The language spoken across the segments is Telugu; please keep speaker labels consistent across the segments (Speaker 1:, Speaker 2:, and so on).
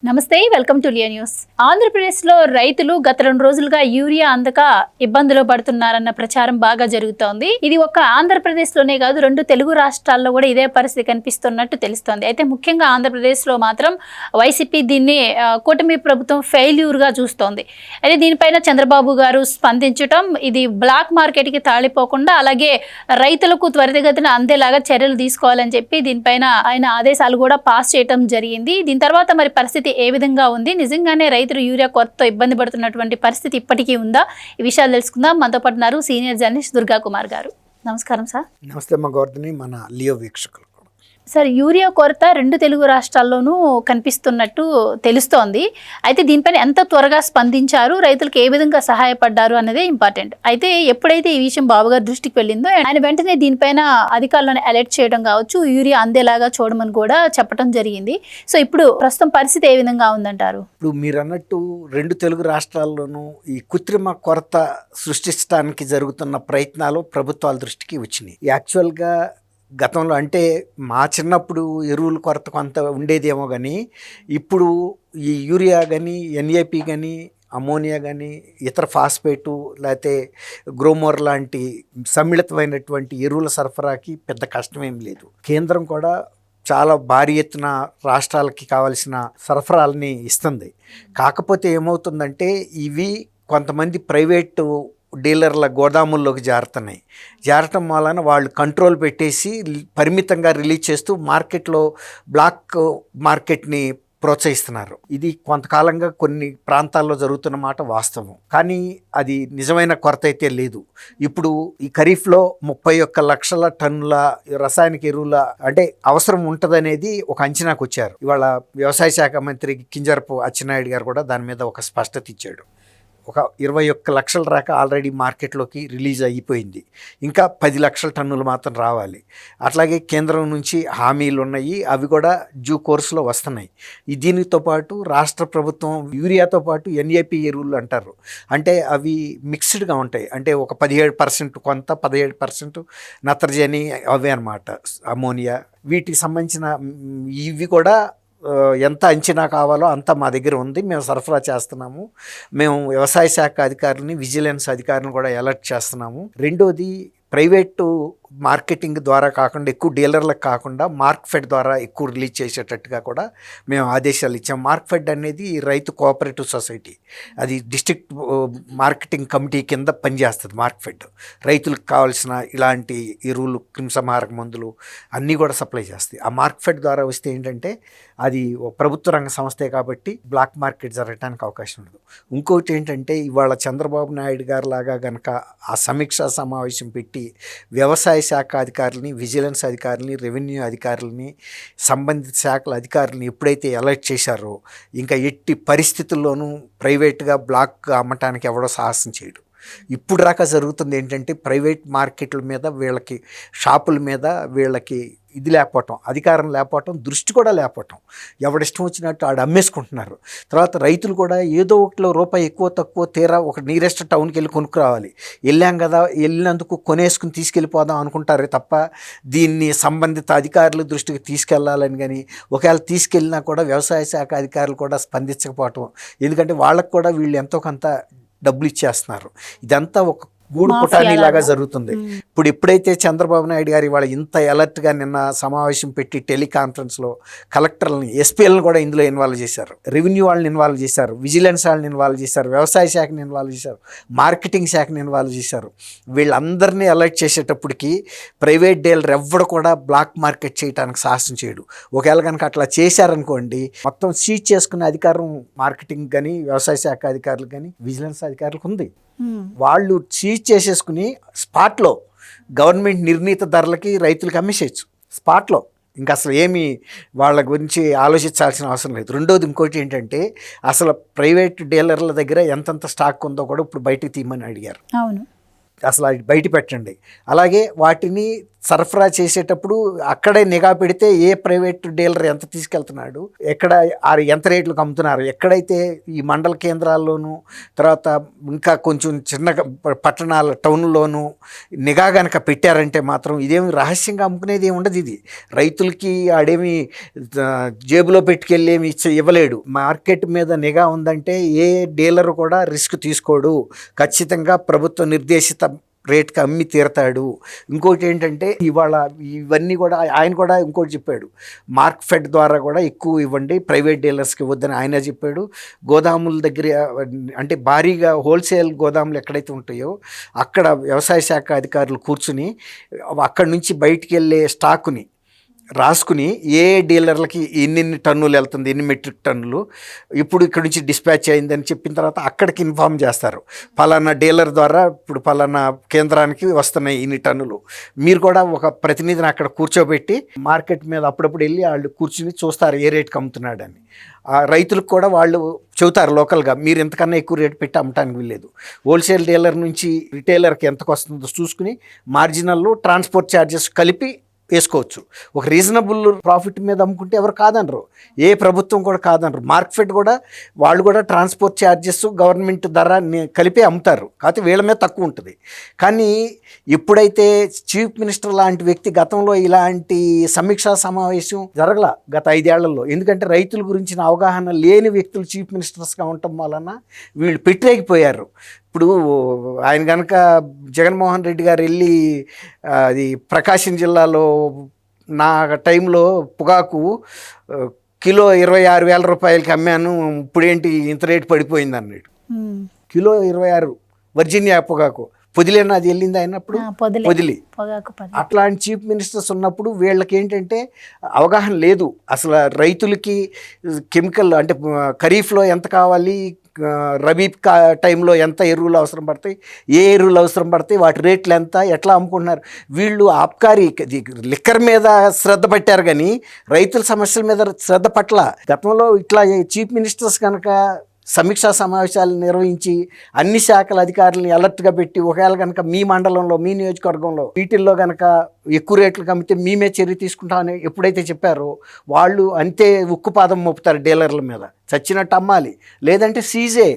Speaker 1: నమస్తే, వెల్కమ్ టు లియా న్యూస్. ఆంధ్రప్రదేశ్లో రైతులు గత 2 రోజులుగా యూరియా అందక ఇబ్బందులు పడుతున్నారన్న ప్రచారం బాగా జరుగుతోంది. ఇది ఒక్క ఆంధ్రప్రదేశ్లోనే కాదు, 2 తెలుగు రాష్ట్రాల్లో కూడా ఇదే పరిస్థితి కనిపిస్తున్నట్టు తెలుస్తోంది. అయితే ముఖ్యంగా ఆంధ్రప్రదేశ్లో మాత్రం వైసీపీ దీన్ని కూటమి ప్రభుత్వం ఫెయిల్యూర్గా చూస్తోంది. అయితే దీనిపైన చంద్రబాబు గారు స్పందించడం, ఇది బ్లాక్ మార్కెట్కి తాళిపోకుండా అలాగే రైతులకు త్వరితగతిన అందేలాగా చర్యలు తీసుకోవాలని చెప్పి దీనిపైన ఆయన ఆదేశాలు కూడా పాస్ చేయడం జరిగింది. దీని తర్వాత మరి పరిస్థితి ఏ విధంగా ఉంది, నిజంగానే రైతులు యూరియా కొరతతో ఇబ్బంది పడుతున్నటువంటి పరిస్థితి ఇప్పటికీ ఉందా? ఈ విషయాలు తెలుసుకుందాం. మనతో పాటు ఉన్నారు సీనియర్ జర్నలిస్ట్ దుర్గా కుమార్ గారు. నమస్కారం సార్.
Speaker 2: నమస్తే అమ్మ గౌర్ధని, మన లియో వీక్షకులు.
Speaker 1: సార్, యూరియా కొరత 2 తెలుగు రాష్ట్రాల్లోనూ కనిపిస్తున్నట్టు తెలుస్తోంది. అయితే దీనిపైన ఎంత త్వరగా స్పందించారు, రైతులకు ఏ విధంగా సహాయపడ్డారు అన్నదే ఇంపార్టెంట్. అయితే ఎప్పుడైతే ఈ విషయం బాబు గారి దృష్టికి వెళ్ళిందో ఆయన వెంటనే దీనిపైన అధికారులను అలర్ట్ చేయడం కావచ్చు, యూరియా అందేలాగా చూడమని కూడా చెప్పడం జరిగింది. సో ఇప్పుడు ప్రస్తుతం పరిస్థితి ఏ విధంగా ఉందంటారు?
Speaker 2: ఇప్పుడు మీరు అన్నట్టు 2 తెలుగు రాష్ట్రాల్లోనూ ఈ కృత్రిమ కొరత సృష్టించడానికి జరుగుతున్న ప్రయత్నాలు ప్రభుత్వాల దృష్టికి వచ్చినాయి. యాక్చువల్గా గతంలో అంటే మా చిన్నప్పుడు ఎరువుల కొరత కొంత ఉండేదేమో కానీ ఇప్పుడు ఈ యూరియా కానీ ఎన్ఏపి కానీ అమోనియా కానీ ఇతర ఫాస్ఫేటు లేకపోతే గ్రోమోర్ లాంటి సమ్మిళితమైనటువంటి ఎరువుల సరఫరాకి పెద్ద కష్టమేం లేదు. కేంద్రం కూడా చాలా భారీ ఎత్తున రాష్ట్రాలకి కావాల్సిన సరఫరాలని ఇస్తుంది. కాకపోతే ఏమవుతుందంటే ఇవి కొంతమంది ప్రైవేటు డీలర్ల గోదాముల్లోకి జారటం వలన వాళ్ళు కంట్రోల్ పెట్టేసి పరిమితంగా రిలీజ్ చేస్తూ మార్కెట్లో బ్లాక్ మార్కెట్ని ప్రోత్సహిస్తున్నారు. ఇది కొంతకాలంగా కొన్ని ప్రాంతాల్లో జరుగుతున్న మాట వాస్తవం, కానీ అది నిజమైన కొరత అయితే లేదు. ఇప్పుడు ఈ ఖరీఫ్లో 31 లక్షల టన్నుల రసాయనిక ఎరువుల అంటే అవసరం ఉంటుందనేది ఒక అంచనాకు వచ్చారు. ఇవాళ వ్యవసాయ శాఖ మంత్రి కింజరపు అచ్చెన్నాయుడు గారు కూడా దాని మీద ఒక స్పష్టత ఇచ్చాడు. ఒక 21 లక్షల దాకా ఆల్రెడీ మార్కెట్లోకి రిలీజ్ అయిపోయింది. ఇంకా 10 లక్షల టన్నులు మాత్రం రావాలి. అట్లాగే కేంద్రం నుంచి హామీలు ఉన్నాయి, అవి కూడా డ్యూ కోర్సులో వస్తున్నాయి. దీనితో పాటు రాష్ట్ర ప్రభుత్వం యూరియాతో పాటు ఎన్ఏపి ఎరువులు అంటారు, అంటే అవి మిక్స్డ్గా ఉంటాయి. అంటే ఒక 17% కొంత 17% నత్రజని అవే అన్నమాట, అమోనియా. వీటికి సంబంధించిన ఇవి కూడా ఎంత అంచనా కావాలో అంత మా దగ్గర ఉంది, మేము సరఫరా చేస్తున్నాము. మేము వ్యవసాయ శాఖ అధికారులని, విజిలెన్స్ అధికారులను కూడా అలర్ట్ చేస్తున్నాము. రెండోది, ప్రైవేటు మార్కెటింగ్ ద్వారా కాకుండా, ఎక్కువ డీలర్లకు కాకుండా మార్క్ఫెడ్ ద్వారా ఎక్కువ రిలీజ్ చేసేటట్టుగా కూడా మేము ఆదేశాలు ఇచ్చాం. మార్క్ఫెడ్ అనేది రైతు కోఆపరేటివ్ సొసైటీ, అది డిస్ట్రిక్ట్ మార్కెటింగ్ కమిటీ కింద పనిచేస్తుంది. మార్క్ఫెడ్ రైతులకు కావాల్సిన ఇలాంటి ఎరువులు, క్రిమిసంహారక మందులు అన్నీ కూడా సప్లై చేస్తాయి. ఆ మార్క్ఫెడ్ ద్వారా వస్తే ఏంటంటే అది ప్రభుత్వ రంగ సంస్థే కాబట్టి బ్లాక్ మార్కెట్ జరగడానికి అవకాశం ఉండదు. ఇంకోటి ఏంటంటే, ఇవాళ చంద్రబాబు నాయుడు గారు లాగా కనుక ఆ సమీక్షా సమావేశం పెట్టి వ్యవసాయ శాఖ అధికారులని, విజిలెన్స్ అధికారులని, రెవెన్యూ అధికారులని, సంబంధిత శాఖల అధికారులని ఎప్పుడైతే అలర్ట్ చేశారో ఇంకా ఎట్టి పరిస్థితుల్లోనూ ప్రైవేట్గా బ్లాక్ అమ్మటానికి ఎవడో సాహసం చేయడు. ఇప్పుడు దాకా జరుగుతుంది ఏంటంటే, ప్రైవేట్ మార్కెట్ల మీద వీళ్ళకి, షాపుల మీద వీళ్ళకి ఇది లేకపోవటం, అధికారం లేకపోవటం, దృష్టి కూడా లేకపోవటం, ఎవడిష్టం వచ్చినట్టు ఆడు అమ్మేసుకుంటున్నారు. తర్వాత రైతులు కూడా ఏదో ఒకటిలో రూపాయి ఎక్కువ తక్కువ తీరా ఒక నియరెస్ట్ టౌన్కి వెళ్ళి కొనుక్కురావాలి, వెళ్ళాం కదా వెళ్ళినందుకు కొనేసుకుని తీసుకెళ్ళిపోదాం అనుకుంటారే తప్ప దీన్ని సంబంధిత అధికారుల దృష్టికి తీసుకెళ్లాలని కానీ, ఒకవేళ తీసుకెళ్ళినా కూడా వ్యవసాయ శాఖ అధికారులు కూడా స్పందించకపోవటం. ఎందుకంటే వాళ్ళకు కూడా వీళ్ళు ఎంతో కొంత డబ్బులు ఇచ్చేస్తున్నారు. ఇదంతా ఒక గూడు పుటానీలాగా జరుగుతుంది. ఇప్పుడు ఎప్పుడైతే చంద్రబాబు నాయుడు గారు ఇవాళ ఇంత అలర్ట్గా నిన్న సమావేశం పెట్టి టెలికాన్ఫరెన్స్లో కలెక్టర్లని, ఎస్పీలను కూడా ఇందులో ఇన్వాల్వ్ చేశారు, రెవెన్యూ వాళ్ళని ఇన్వాల్వ్ చేశారు, విజిలెన్స్ వాళ్ళని ఇన్వాల్వ్ చేశారు, వ్యవసాయ శాఖని ఇన్వాల్వ్ చేశారు, మార్కెటింగ్ శాఖని ఇన్వాల్వ్ చేశారు. వీళ్ళందరినీ అలర్ట్ చేసేటప్పటికి ప్రైవేట్ డీలర్ ఎవ్వడు కూడా బ్లాక్ మార్కెట్ చేయడానికి సాహసం చేయడు. ఒకవేళ కనుక అట్లా చేశారనుకోండి, మొత్తం సీజ్ చేసుకునే అధికారం మార్కెటింగ్ కానీ, వ్యవసాయ శాఖ అధికారులు కానీ, విజిలెన్స్ అధికారులకు ఉంది. వాళ్ళు సీజ్ చేసేసుకుని స్పాట్లో గవర్నమెంట్ నిర్ణీత ధరలకి రైతులకు అమ్మేసేయచ్చు స్పాట్లో. ఇంకా అసలు ఏమీ వాళ్ళ గురించి ఆలోచించాల్సిన అవసరం లేదు. రెండోది, ఇంకోటి ఏంటంటే, అసలు ప్రైవేట్ డీలర్ల దగ్గర ఎంతెంత స్టాక్ ఉందో కూడా ఇప్పుడు బయటికి తీయమని అడిగారు.
Speaker 1: అవును,
Speaker 2: అసలు అది బయట పెట్టండి. అలాగే వాటిని సరఫరా చేసేటప్పుడు అక్కడే నిఘా పెడితే ఏ ప్రైవేట్ డీలర్ ఎంత తీసుకెళ్తున్నాడు, ఎక్కడ ఎంత రేట్లకు అమ్ముతున్నారు, ఎక్కడైతే ఈ మండల కేంద్రాల్లోనూ తర్వాత ఇంకా కొంచెం చిన్న పట్టణాల టౌన్లోనూ నిఘా గనక పెట్టారంటే మాత్రం ఇదేమి రహస్యంగా అమ్ముకునేది ఏమి ఉండదు. ఇది రైతులకి ఆడేమి జేబులో పెట్టుకెళ్ళేమి ఇవ్వలేడు. మార్కెట్ మీద నిఘా ఉందంటే ఏ డీలర్ కూడా రిస్క్ తీసుకోడు, ఖచ్చితంగా ప్రభుత్వ నిర్దేశిత రేట్కి అమ్మి తీరతాడు. ఇంకోటి ఏంటంటే ఇవాళ ఇవన్నీ కూడా ఆయన కూడా ఇంకోటి చెప్పాడు, మార్క్ ఫెడ్ ద్వారా కూడా ఎక్కువ ఇవ్వండి, ప్రైవేట్ డీలర్స్కి ఇవ్వద్దని ఆయన చెప్పాడు. గోదాముల దగ్గర అంటే భారీగా హోల్సేల్ గోదాములు ఎక్కడైతే ఉంటాయో అక్కడ వ్యవసాయ శాఖ అధికారులు కూర్చుని అక్కడి నుంచి బయటికి వెళ్ళే స్టాకుని రాసుకుని ఏ డీలర్లకి ఎన్ని టన్నులు వెళ్తుంది, ఎన్ని మెట్రిక్ టన్నులు ఇప్పుడు ఇక్కడ నుంచి డిస్పాచ్ అయిందని చెప్పిన తర్వాత అక్కడికి ఇన్ఫామ్ చేస్తారు, పలానా డీలర్ ద్వారా ఇప్పుడు పలానా కేంద్రానికి వస్తున్నాయి ఇన్ని టన్నులు. మీరు కూడా ఒక ప్రతినిధిని అక్కడ కూర్చోబెట్టి మార్కెట్ మీద అప్పుడప్పుడు వెళ్ళి వాళ్ళు కూర్చుని చూస్తారు ఏ రేట్కి అమ్ముతున్నాడని. ఆ రైతులకు కూడా వాళ్ళు చెబుతారు లోకల్గా, మీరు ఎంతకన్నా ఎక్కువ రేటు పెట్టి అమ్మటానికి వీల్లేదు, హోల్సేల్ డీలర్ నుంచి రిటైలర్కి ఎంతకు వస్తుందో చూసుకుని మార్జినల్ ట్రాన్స్పోర్ట్ ఛార్జెస్ కలిపి వేసుకోవచ్చు. ఒక రీజనబుల్ ప్రాఫిట్ మీద అమ్ముకుంటే ఎవరు కాదనరు, ఏ ప్రభుత్వం కూడా కాదనరు. మార్కెట్ కూడా వాళ్ళు కూడా ట్రాన్స్పోర్ట్ ఛార్జెస్ గవర్నమెంట్ ధర కలిపి అమ్ముతారు, కాకపోతే వీళ్ళ మీద తక్కువ ఉంటుంది. కానీ ఎప్పుడైతే చీఫ్ మినిస్టర్ లాంటి వ్యక్తి గతంలో ఇలాంటి సమీక్షా సమావేశం జరగల గత 5 ఏళ్లలో, ఎందుకంటే రైతుల గురించిన అవగాహన లేని వ్యక్తులు చీఫ్ మినిస్టర్స్గా ఉండటం వలన వీళ్ళు పెట్టలేకపోయారు. ఇప్పుడు ఆయన కనుక జగన్మోహన్ రెడ్డి గారు వెళ్ళి అది ప్రకాశం జిల్లాలో నా టైంలో పొగాకు కిలో 26,000 రూపాయలకి అమ్మాను, ఇప్పుడేంటి ఇంత రేటు పడిపోయింది అన్నాడు. కిలో 26 వర్జీనియా పొగాకు పొదిలేనా అది వెళ్ళింది అయినప్పుడు పొదిలి. అట్లాంటి చీఫ్ మినిస్టర్స్ ఉన్నప్పుడు వీళ్ళకి ఏంటంటే అవగాహన లేదు అసలు. రైతులకి కెమికల్ అంటే ఖరీఫ్లో ఎంత కావాలి, రబీ టైంలో ఎంత ఎరువులు అవసరం పడతాయి, ఏ ఎరువులు అవసరం పడతాయి, వాటి రేట్లు ఎంత, ఎట్లా అమ్ముకుంటున్నారు. వీళ్ళు ఆబ్కారీ లిక్కర్ మీద శ్రద్ధ పెట్టారు కానీ రైతుల సమస్యల మీద శ్రద్ధ పట్ల. గతంలో ఇట్లా చీఫ్ మినిస్టర్స్ కనుక సమీక్షా సమావేశాలు నిర్వహించి అన్ని శాఖల అధికారులను అలర్ట్గా పెట్టి ఒకవేళ కనుక మీ మండలంలో మీ నియోజకవర్గంలో వీటిల్లో కనుక ఎక్కువ రేట్లకు అమ్మితే మేమే చర్య తీసుకుంటామని ఎప్పుడైతే చెప్పారో వాళ్ళు అంతే ఉక్కుపాదం మోపుతారు డీలర్ల మీద, చచ్చినట్టు అమ్మాలి లేదంటే సీజే.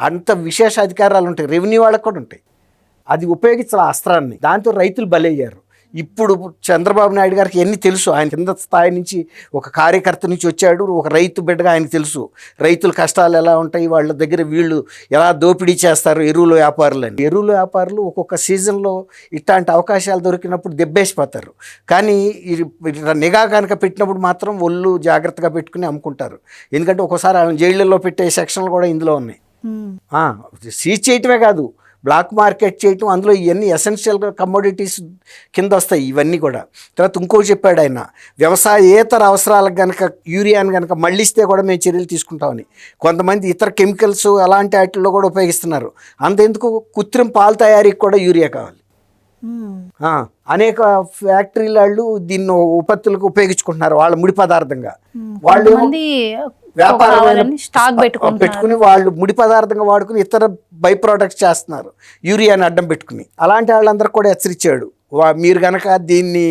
Speaker 2: అంత విశేష అధికారాలు ఉంటాయి, రెవెన్యూ వాళ్ళకు కూడా ఉంటాయి. అది ఉపయోగించాలి అస్త్రాన్ని, దాంతో రైతులు బలయ్యారు. ఇప్పుడు చంద్రబాబు నాయుడు గారికి ఎన్ని తెలుసు, ఆయన కింద స్థాయి నుంచి ఒక కార్యకర్త నుంచి వచ్చాడు, ఒక రైతు బిడ్డగా ఆయనకు తెలుసు రైతుల కష్టాలు ఎలా ఉంటాయి, వాళ్ళ దగ్గర వీళ్ళు ఎలా దోపిడీ చేస్తారు ఎరువుల వ్యాపారులని. ఎరువుల వ్యాపారులు ఒక్కొక్క సీజన్లో ఇట్లాంటి అవకాశాలు దొరికినప్పుడు దెబ్బేసిపోతారు. కానీ నిఘా కనుక పెట్టినప్పుడు మాత్రం ఒళ్ళు జాగ్రత్తగా పెట్టుకుని అమ్ముకుంటారు. ఎందుకంటే ఒక్కోసారి ఆయన జైళ్ళల్లో పెట్టే సెక్షన్లు కూడా ఇందులో ఉన్నాయి. సీజ్ చేయటమే కాదు, బ్లాక్ మార్కెట్ చేయటం, అందులో ఇవన్నీ ఎసెన్షియల్ కమోడిటీస్ కింద వస్తాయి ఇవన్నీ కూడా. తర్వాత ఇంకోటి చెప్పాడు ఆయన, వ్యవసాయేతర అవసరాలకు కనుక యూరియాని కనుక మళ్ళిస్తే కూడా మేము చర్యలు తీసుకుంటామని. కొంతమంది ఇతర కెమికల్స్ అలాంటి వాటిల్లో కూడా ఉపయోగిస్తున్నారు. అంతెందుకు కృత్రిమ పాలు తయారీకి కూడా యూరియా కావాలి. అనేక ఫ్యాక్టరీల వాళ్ళు దీన్ని ఉత్పత్తులకు ఉపయోగించుకుంటున్నారు వాళ్ళ ముడి పదార్థంగా. వాళ్ళు వ్యాపారం స్టాక్ పెట్టుకుని వాళ్ళు ముడి పదార్థంగా వాడుకుని ఇతర బై ప్రోడక్ట్స్ చేస్తున్నారు యూరియాని అడ్డం పెట్టుకుని. అలాంటి వాళ్ళందరూ కూడా హెచ్చరించాడు, మీరు కనుక దీన్ని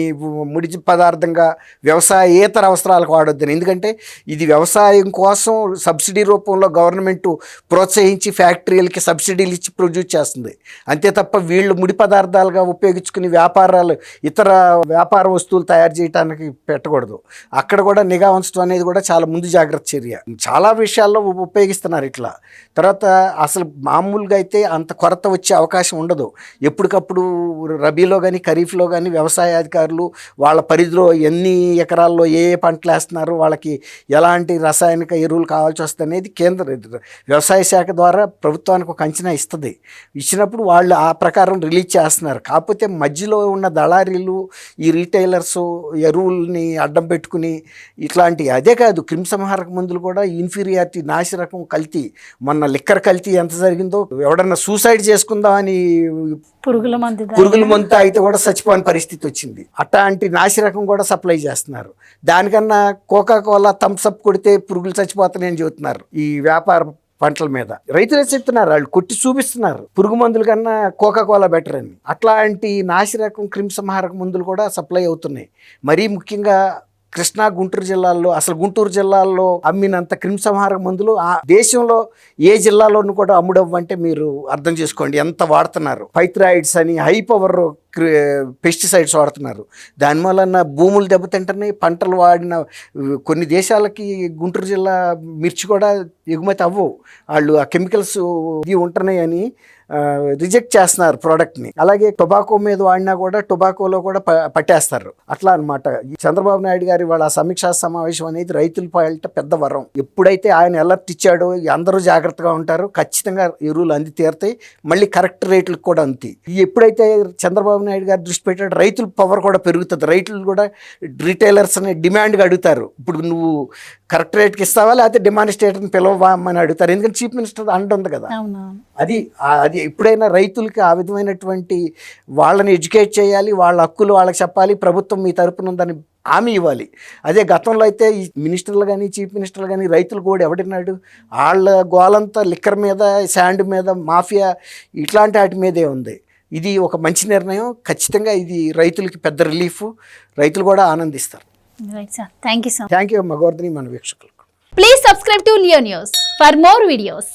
Speaker 2: ముడి పదార్థంగా వ్యవసాయేతర అవసరాలకు వాడొద్దని. ఎందుకంటే ఇది వ్యవసాయం కోసం సబ్సిడీ రూపంలో గవర్నమెంట్ ప్రోత్సహించి ఫ్యాక్టరీలకి సబ్సిడీలు ఇచ్చి ప్రొడ్యూస్ చేస్తుంది. అంతే తప్ప వీళ్ళు ముడి పదార్థాలుగా ఉపయోగించుకుని వ్యాపారాలు ఇతర వ్యాపార వస్తువులు తయారు చేయడానికి పెట్టకూడదు. అక్కడ కూడా నిఘా ఉంచడం అనేది కూడా చాలా ముందు జాగ్రత్త చర్య. చాలా విషయాల్లో ఉపయోగిస్తున్నారు ఇట్లా. తర్వాత అసలు మామూలుగా అయితే అంత కొరత వచ్చే అవకాశం ఉండదు. ఎప్పటికప్పుడు రబీలో కానీ ఖరీఫ్లో కానీ వ్యవసాయ అధికారులు వాళ్ళ పరిధిలో ఎన్ని ఎకరాల్లో ఏ పంటలు వేస్తున్నారు, వాళ్ళకి ఎలాంటి రసాయనిక ఎరువులు కావాల్సి వస్తుంది అనేది కేంద్ర వ్యవసాయ శాఖ ద్వారా ప్రభుత్వానికి ఒక అంచనా ఇస్తుంది. ఇచ్చినప్పుడు వాళ్ళు ఆ ప్రకారం రిలీజ్ చేస్తున్నారు. కాకపోతే మధ్యలో ఉన్న దళారీలు ఈ రీటైలర్స్ ఎరువుల్ని అడ్డం పెట్టుకుని ఇట్లాంటి, అదే కాదు క్రిమిసంహారక మందులు కూడా ఇన్ఫీరియారిటీ నాసిరకం కల్తీ, మొన్న లిక్కర్ కల్తీ ఎంత జరిగిందో, ఎవడన్నా సూసైడ్ చేసుకుందామని పురుగుల మందు తాగితే కూడా చచ్చిపోయిన పరిస్థితి వచ్చింది. అట్లాంటి నాసిరకం కూడా సప్లై చేస్తున్నారు. దానికన్నా కోకా కోలా థమ్స్అప్ కొడితే పురుగులు చచ్చిపోతాయని చెబుతున్నారు ఈ వ్యాపార పంటల మీద. రైతులే చెప్తున్నారు, వాళ్ళు కొట్టి చూపిస్తున్నారు పురుగు మందుల కన్నా కోకా కోలా బెటర్ అని. అట్లాంటి నాసిరకం క్రిమిసంహారక మందులు కూడా సప్లై అవుతున్నాయి. మరీ ముఖ్యంగా కృష్ణా గుంటూరు జిల్లాల్లో, అసలు గుంటూరు జిల్లాల్లో అమ్మినంత క్రిమిసంహారక మందులు ఆ దేశంలో ఏ జిల్లాలోనూ కూడా అమ్ముడవ్వంటే మీరు అర్థం చేసుకోండి ఎంత వాడుతున్నారు. పైథ్రాయిడ్స్ అని హై పవర్ పెస్టిసైడ్స్ వాడుతున్నారు. దానివల్ల భూములు దెబ్బతింటున్నాయి. పంటలు వాడిన కొన్ని దేశాలకి గుంటూరు జిల్లా మిర్చి కూడా ఎగుమతి అవ్వవు. వాళ్ళు ఆ కెమికల్స్ ఇవి ఉంటున్నాయి అని రిజెక్ట్ చేస్తున్నారు ప్రోడక్ట్ని. అలాగే టొబాకో మీద వాడినా కూడా టొబాకోలో కూడా పట్టేస్తారు. అట్లా అనమాట. చంద్రబాబు నాయుడు గారి వాళ్ళ సమీక్షా సమావేశం అనేది రైతుల పాలిట పెద్ద వరం. ఎప్పుడైతే ఆయన అలర్ట్ ఇచ్చాడో అందరూ జాగ్రత్తగా ఉంటారు, ఖచ్చితంగా ఎరువులు అంది తీరుతాయి, మళ్ళీ కరెక్ట్ రేట్లకు కూడా అందుతాయి. ఎప్పుడైతే చంద్రబాబు నాయుడు గారు దృష్టి పెట్టాడు, రైతుల పవర్ కూడా పెరుగుతుంది. రైతులు కూడా రిటైలర్స్ అనే డిమాండ్గా అడుగుతారు, ఇప్పుడు నువ్వు కరెక్ట్ రేట్కి ఇస్తావా లేకపోతే డిమానిస్ట్రేటర్ని పిలవమని అడుగుతారు. ఎందుకంటే చీఫ్ మినిస్టర్ అండ ఉంది కదా. అది ఎప్పుడైనా రైతులకి ఆ విధమైనటువంటి వాళ్ళని ఎడ్యుకేట్ చేయాలి, వాళ్ళ హక్కులు వాళ్ళకి చెప్పాలి, ప్రభుత్వం మీ తరపున ఉందని హామీ ఇవ్వాలి. అదే గతంలో అయితే ఈ మినిస్టర్లు కానీ చీఫ్ మినిస్టర్లు కానీ రైతులు కూడా ఎవడిన్నాడు, వాళ్ళ గోలంతా లిక్కర్ మీద, శాండ్ మీద, మాఫియా ఇట్లాంటి వాటి మీదే ఉంది. ఇది ఒక మంచి నిర్ణయం. ఖచ్చితంగా ఇది రైతులకి పెద్ద రిలీఫ్. రైతులు కూడా ఆనందిస్తారు.
Speaker 1: థ్యాంక్ యూ
Speaker 2: అమ్మ గోవర్ధని, మన వీక్షకులకు.
Speaker 1: Please subscribe to Leo news for more videos.